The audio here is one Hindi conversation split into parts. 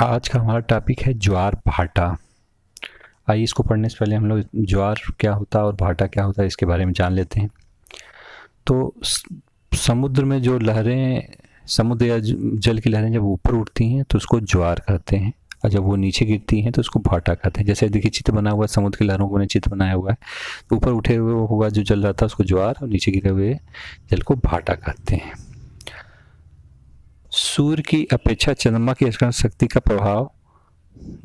आज का हमारा टॉपिक है ज्वार भाटा। आइए इसको पढ़ने से पहले हम लोग ज्वार क्या होता है और भाटा क्या होता है इसके बारे में जान लेते हैं। तो समुद्र में जो लहरें, समुद्र या जल की लहरें जब ऊपर उठती हैं तो उसको ज्वार कहते हैं, और जब वो नीचे गिरती हैं तो उसको भाटा कहते हैं। जैसे देखिए चित्र बना हुआ है, समुद्र की लहरों को ने चित्र बनाया हुआ है। तो ऊपर उठे हुए हुआ जो जल रहता है उसको ज्वार, और नीचे गिरे हुए जल को भाटा कहते हैं। सूर्य की अपेक्षा चंद्रमा की आकर्षण शक्ति का प्रभाव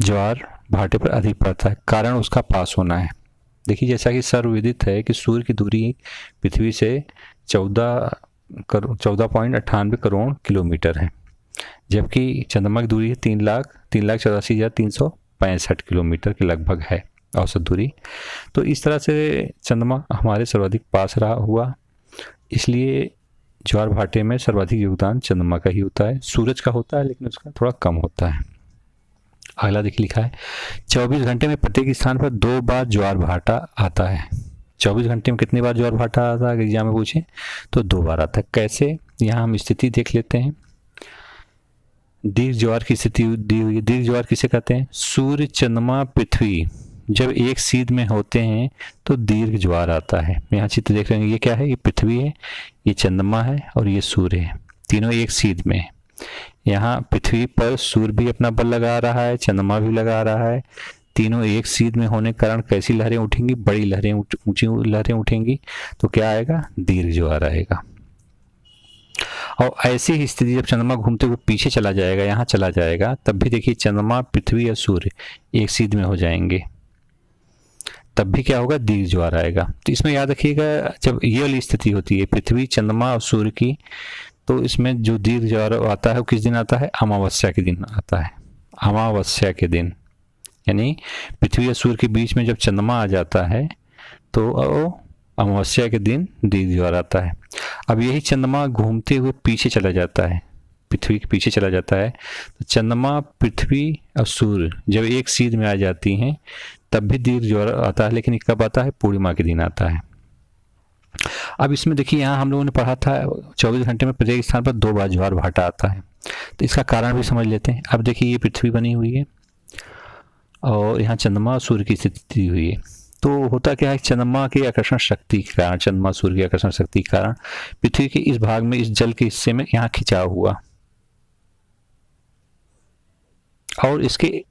ज्वार भाटे पर अधिक पड़ता है, कारण उसका पास होना है। देखिए जैसा कि सर्वविदित है कि सूर्य की दूरी पृथ्वी से 14.98 करोड़ किलोमीटर है, जबकि चंद्रमा की दूरी है 3,84,365 किलोमीटर के लगभग है औसत दूरी। तो इस तरह से चंद्रमा हमारे सर्वाधिक पास रहा हुआ, इसलिए ज्वार भाटे में सर्वाधिक योगदान चंद्रमा का ही होता है। सूरज का होता है लेकिन उसका थोड़ा कम होता है। अगला देखिए लिखा है 24 घंटे में प्रत्येक स्थान पर 2 बार ज्वार भाटा आता है। 24 घंटे में कितनी बार ज्वार भाटा आता है एग्जाम में पूछे तो 2 बार आता है। कैसे, यहाँ हम स्थिति देख लेते हैं। दीर्घ ज्वार की स्थिति दी हुई है। दीर्घ ज्वार किसे कहते हैं? सूर्य चंद्रमा पृथ्वी जब एक सीध में होते हैं तो दीर्घ ज्वार आता है। यहाँ चित्र देख रहे हैं, ये क्या है? ये पृथ्वी है, ये चंद्रमा है और ये सूर्य है, तीनों एक सीध में है। यहाँ पृथ्वी पर सूर्य भी अपना बल लगा रहा है, चंद्रमा भी लगा रहा है। तीनों एक सीध में होने के कारण कैसी लहरें उठेंगी? बड़ी लहरें, ऊंची लहरें उठेंगी। तो क्या आएगा? दीर्घ ज्वार आएगा। और ऐसी ही स्थिति जब चंद्रमा घूमते हुए पीछे चला जाएगा, यहाँ चला जाएगा, तब भी देखिए चंद्रमा पृथ्वी या सूर्य एक सीध में हो जाएंगे, तब भी क्या होगा? दीर्घ ज्वार आएगा। तो इसमें याद रखिएगा जब ये वाली स्थिति होती है पृथ्वी चंद्रमा और सूर्य की, तो इसमें जो दीर्घ ज्वार आता है वो किस दिन आता है? अमावस्या के दिन आता है। अमावस्या के दिन, यानी पृथ्वी और सूर्य के बीच में जब चंद्रमा आ जाता है तो अमावस्या के दिन दीर्घ ज्वार आता है। अब यही चंद्रमा घूमते हुए पीछे चला जाता है, पृथ्वी के पीछे चला जाता है, तो चंद्रमा पृथ्वी और सूर्य जब एक सीध में आ जाती हैं तब भी दीर्घ ज्वार आता है, लेकिन कब आता है? पूर्णिमा के दिन आता है। अब इसमें देखिए यहाँ हम लोगों ने पढ़ा था 24 घंटे में प्रत्येक स्थान पर 2 बार ज्वार भाटा आता है, तो इसका कारण भी समझ लेते हैं। अब देखिए ये पृथ्वी बनी हुई है और यहाँ चंद्रमा और सूर्य की स्थिति हुई है। तो होता क्या है? चंद्रमा की आकर्षण शक्ति के कारण, चंद्रमा सूर्य की आकर्षण शक्ति के कारण पृथ्वी के इस भाग में, इस जल के हिस्से में यहाँ खिंचाव हुआ, और इसके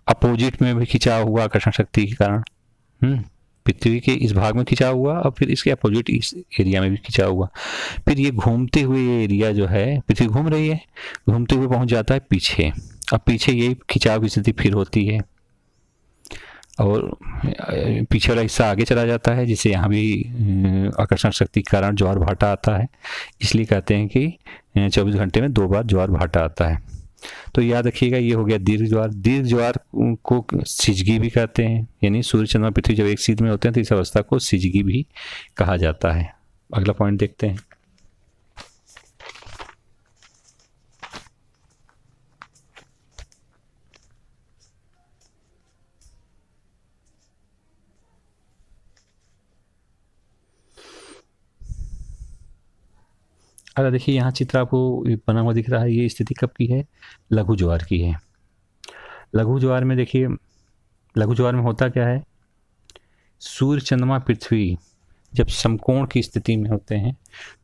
अपोजिट में भी खिंचाव हुआ आकर्षण शक्ति के कारण। पृथ्वी के इस भाग में खिंचाव हुआ और फिर इसके अपोजिट इस एरिया में भी खिंचाव हुआ। फिर ये घूमते हुए ये एरिया जो है, पृथ्वी घूम रही है, घूमते हुए पहुंच जाता है पीछे। अब पीछे यही खिंचाव की स्थिति फिर होती है और पीछे वाला हिस्सा आगे चला जाता है, जिससे यहाँ भी आकर्षण शक्ति के कारण ज्वार भाटा आता है। इसलिए कहते हैं कि 24 घंटे में 2 बार ज्वार भाटा आता है। तो याद रखिएगा ये हो गया दीर्घ ज्वार। दीर्घ ज्वार को सिजगी भी कहते हैं, यानी सूर्य चंद्रमा पृथ्वी जब एक सीध में होते हैं तो इस अवस्था को सिजगी भी कहा जाता है। अगला पॉइंट देखते हैं। अगर देखिए यहाँ चित्र आपको बना हुआ दिख रहा है, ये स्थिति कब की है? लघु ज्वार की है। लघु ज्वार में देखिए, लघु ज्वार में होता क्या है? सूर्य चंद्रमा पृथ्वी जब समकोण की स्थिति में होते हैं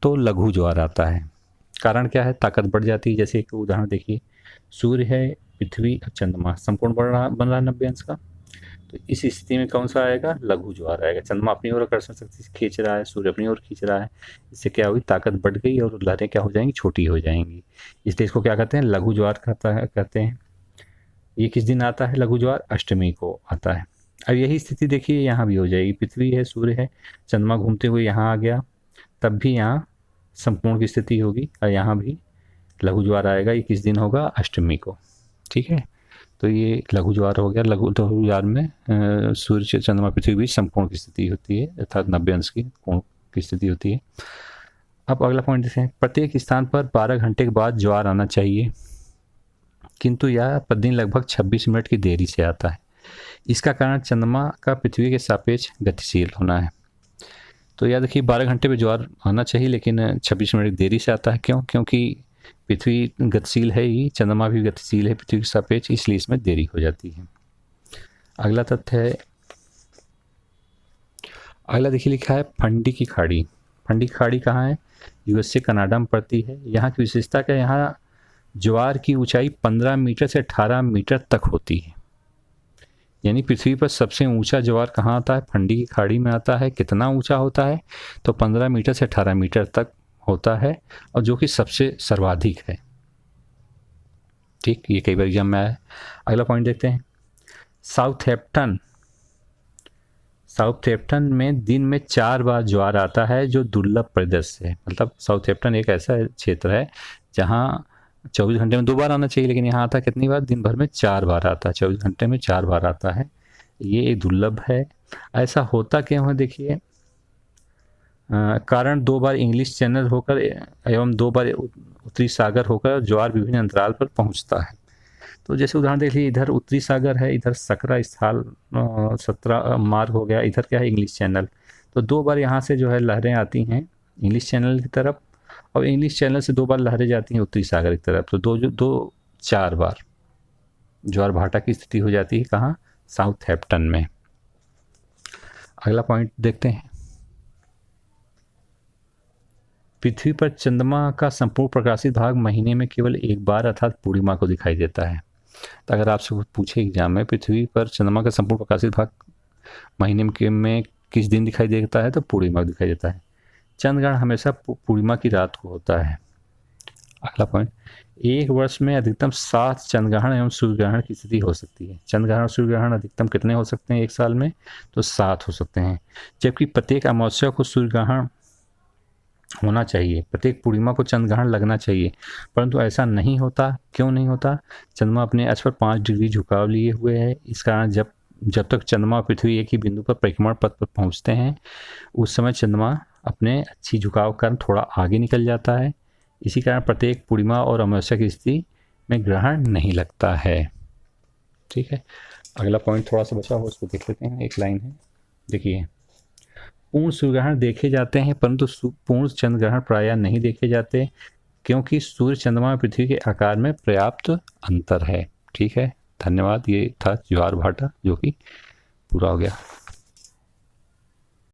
तो लघु ज्वार आता है। कारण क्या है? ताकत बढ़ जाती है। जैसे एक उदाहरण देखिए, सूर्य है, पृथ्वी और चंद्रमा समकोण बन रहा है 90 अंश का, तो इस स्थिति में कौन सा आएगा? लघु ज्वार आएगा। चंद्रमा अपनी ओर आकर्षण शक्ति खींच रहा है, सूर्य अपनी ओर खींच रहा है, इससे क्या हुई? ताकत बढ़ गई और लहरें क्या हो जाएंगी? छोटी हो जाएंगी। इसलिए इसको क्या कहते हैं? लघु ज्वार कहते हैं। ये किस दिन आता है लघु ज्वार? अष्टमी को आता है। अब यही स्थिति देखिए यहाँ भी हो जाएगी। पृथ्वी है, सूर्य है, चंद्रमा घूमते हुए यहाँ आ गया, तब भी यहाँ संपूर्ण की स्थिति होगी और यहाँ भी लघु ज्वार आएगा। ये किस दिन होगा? अष्टमी को। ठीक है, तो ये लघु ज्वार हो गया। लघु ज्वार में सूर्य चंद्रमा पृथ्वी बीच संपूर्ण की स्थिति होती है, अर्थात 90 अंश की कोण की स्थिति होती है। अब अगला पॉइंट देखते हैं। प्रत्येक स्थान पर 12 घंटे के बाद ज्वार आना चाहिए, किंतु यह प्रतिदिन लगभग 26 मिनट की देरी से आता है। इसका कारण चंद्रमा का पृथ्वी के सापेक्ष गतिशील होना है। तो याद रखिए 12 घंटे पे ज्वार आना चाहिए, लेकिन 26 मिनट देरी से आता है। क्यों? क्योंकि पृथ्वी गतिशील है ही, चंद्रमा भी गतिशील है पृथ्वी के सापेक्ष, इसलिए इसमें देरी हो जाती है। अगला तथ्य है, अगला देखिए लिखा है फंडी की खाड़ी। फंडी की खाड़ी कहाँ है? यूएसए कनाडा में पड़ती है। यहाँ की विशेषता क्या है? यहाँ ज्वार की ऊंचाई 15 मीटर से 18 मीटर तक होती है। यानी पृथ्वी पर सबसे ऊंचा ज्वार कहाँ आता है? फंडी की खाड़ी में आता है। कितना ऊंचा होता है? तो 15 मीटर से 18 मीटर तक होता है, और जो कि सबसे सर्वाधिक है। ठीक, ये कई बार एग्जाम में आया है। अगला पॉइंट देखते हैं, साउथहैम्पटन में दिन में 4 बार ज्वार आता है, जो दुर्लभ परिदृश्य है। मतलब साउथहैम्पटन एक ऐसा क्षेत्र है जहाँ 24 घंटे में 2 बार आना चाहिए, लेकिन यहाँ आता है कितनी बार? दिन भर में 4 बार आता है, 24 घंटे में 4 बार आता है। ये एक दुर्लभ है। ऐसा होता क्यों है? देखिए, कारण 2 बार इंग्लिश चैनल होकर एवं 2 बार उत्तरी सागर होकर ज्वार विभिन्न अंतराल पर पहुंचता है। तो जैसे उदाहरण देख लीजिए, इधर उत्तरी सागर है, इधर सकरा स्थल 17 मार्ग हो गया, इधर क्या है? English channel. तो 2 बार यहाँ से जो है लहरें आती हैं इंग्लिश चैनल की तरफ, और इंग्लिश चैनल से 2 बार लहरें जाती हैं उत्तरी सागर की तरफ। तो 4 बार ज्वार भाटा की स्थिति हो जाती है। कहाँ? साउथहैम्पटन में। अगला पॉइंट देखते हैं, पृथ्वी पर चंद्रमा का संपूर्ण प्रकाशित भाग महीने में केवल एक बार अर्थात पूर्णिमा को दिखाई देता है। तो अगर आपसे पूछे एग्जाम में पृथ्वी पर चंद्रमा का संपूर्ण प्रकाशित भाग महीने में किस दिन दिखाई देता है, तो पूर्णिमा को दिखाई देता है। चंद्रग्रहण हमेशा पूर्णिमा की रात को होता है। अगला पॉइंट, एक वर्ष में अधिकतम 7 चंद्रग्रहण एवं सूर्यग्रहण की स्थिति हो सकती है। चंद्रग्रहण और सूर्यग्रहण अधिकतम कितने हो सकते हैं एक साल में? तो 7 हो सकते हैं। जबकि प्रत्येक अमावस्या को सूर्यग्रहण होना चाहिए, प्रत्येक पूर्णिमा को चंद्रग्रहण लगना चाहिए, परंतु ऐसा नहीं होता। क्यों नहीं होता? चंद्रमा अपने अक्ष पर 5 डिग्री झुकाव लिए हुए है। इस कारण जब तक चंद्रमा और पृथ्वी एक ही बिंदु पर परिक्रमण पथ पर पहुंचते हैं, उस समय चंद्रमा अपने अच्छी झुकाव के कारण थोड़ा आगे निकल जाता है। इसी कारण प्रत्येक पूर्णिमा और अमावस्या की स्थिति में ग्रहण नहीं लगता है। ठीक है, अगला पॉइंट थोड़ा सा बचा हो, उसको देख लेते हैं। एक लाइन है, देखिए, पूर्ण सूर्यग्रहण देखे जाते हैं, परंतु पूर्ण चंद्रग्रहण प्रायः नहीं देखे जाते, क्योंकि सूर्य, चंद्रमा और पृथ्वी के आकार में पर्याप्त अंतर है। ठीक है, धन्यवाद। ये था ज्वार भाटा, जो कि पूरा हो गया।